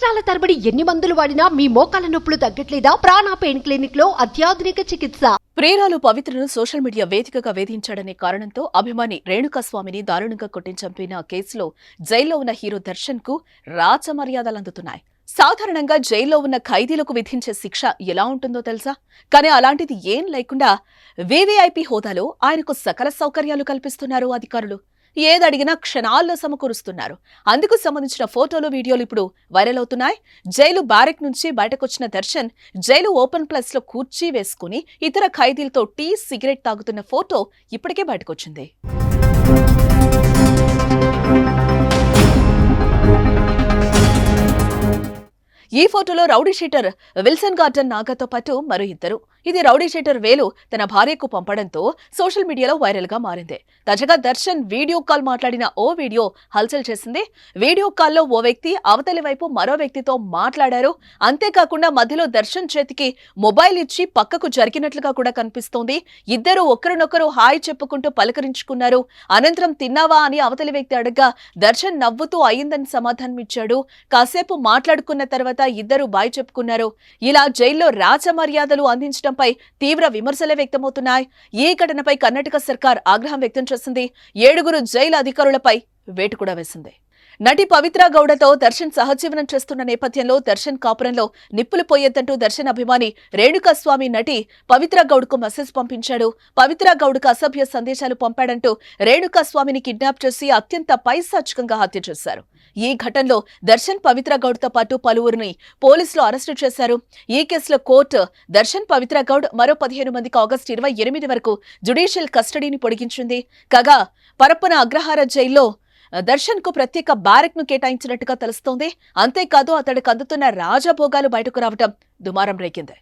సంవత్సరాల తరబడి ఎన్ని మందులు వాడినా మీ మోకాల నొప్పులు తగ్గట్లేదా? ప్రాణ పెయిన్ క్లినిక్ లో అత్యాధునిక చికిత్స. ప్రియురాలు పవిత్రను సోషల్ మీడియా వేదికగా వేధించాడనే కారణంతో అభిమాని రేణుకాస్వామిని దారుణంగా కొట్టి చంపిన కేసులో జైల్లో ఉన్న హీరో దర్శన్ కు రాచ మర్యాదలు అందుతున్నాయి. సాధారణంగా జైల్లో ఉన్న ఖైదీలకు విధించే శిక్ష ఎలా ఉంటుందో తెలుసా? కానీ అలాంటిది ఏం లేకుండా వీవీఐపీ హోదాలో ఆయనకు సకల సౌకర్యాలు కల్పిస్తున్నారు అధికారులు. ఏదడిగినా క్షణాల్లో సమకూరుస్తున్నారు. అందుకు సంబంధించిన ఫోటోలు, వీడియోలు ఇప్పుడు వైరల్ అవుతున్నాయి. జైలు బ్యారెక్ నుంచి బయటకొచ్చిన దర్శన్ జైలు ఓపెన్ ప్లేస్ లో కూర్చీ వేసుకుని ఇతర ఖైదీలతో టీ, సిగరెట్ తాగుతున్న ఫోటో ఇప్పటికే బయటకొచ్చింది. ఈ ఫోటోలో రౌడీ షీటర్ విల్సన్ గార్డెన్ నాగాతో పాటు మరో ఇద్దరు. ఇది రౌడీ షీటర్ వేలు తన భార్యకు పంపడంతో సోషల్ మీడియాలో వైరల్ గా మారింది. తాజాగా దర్శన్ వీడియో కాల్ మాట్లాడిన ఓ వీడియో హల్చల్ చేసింది. వీడియో కాల్లో ఓ వ్యక్తి అవతలి వైపు మరో వ్యక్తితో మాట్లాడారు. అంతేకాకుండా మధ్యలో దర్శన్ చేతికి మొబైల్ ఇచ్చి పక్కకు జరిగినట్లుగా కూడా కనిపిస్తోంది. ఇద్దరు ఒకరినొకరు హాయ్ చెప్పుకుంటూ పలకరించుకున్నారు. అనంతరం తిన్నావా అని అవతలి వ్యక్తి అడగ్గా దర్శన్ నవ్వుతూ అయిందని సమాధానం ఇచ్చాడు. కాసేపు మాట్లాడుకున్న తర్వాత ఇద్దరు బాయ్ చెప్పుకున్నారు. ఇలా జైల్లో రాచ మర్యాదలు అందించడంపై తీవ్ర విమర్శలే వ్యక్తమవుతున్నాయి. ఈ ఘటనపై కర్ణాటక సర్కార్ ఆగ్రహం వ్యక్తం చేసింది. 7 జైలు అధికారులపై వేటు కూడా వేసింది. నటి పవిత్ర గౌడతో దర్శన్ సహజీవనం చేస్తున్న నేపథ్యంలో దర్శన్ కాపురంలో నిప్పులు పోయేద్దంటూ దర్శన్ అభిమాని రేణుకాస్వామి నటి పవిత్ర గౌడ్కు మెసేజ్ పంపించాడు. పవిత్ర గౌడ్కు అసభ్య సందేశాలు పంపాడంటూ రేణుకాస్వామిని కిడ్నాప్ చేసి అత్యంత పైశాచికంగా హత్య చేశారు. ఈ ఘటనలో దర్శన్ పవిత్ర గౌడ్తో పాటు పలువురిని పోలీసులు అరెస్టు చేశారు. ఈ కేసులో కోర్టు దర్శన్, పవిత్ర గౌడ్ మరో 15 మందికి ఆగస్టు 28 వరకు జ్యుడిషియల్ కస్టడీని పొడిగించింది. కాగా పరప్పన అగ్రహార జైల్లో దర్శన్ కు ప్రత్యేక బ్యారెక్ ను కేటాయించినట్టుగా తెలుస్తోంది. అంతేకాదు అతడికి అందుతున్న రాజభోగాలు బయటకు రావటం దుమారం రేగింది.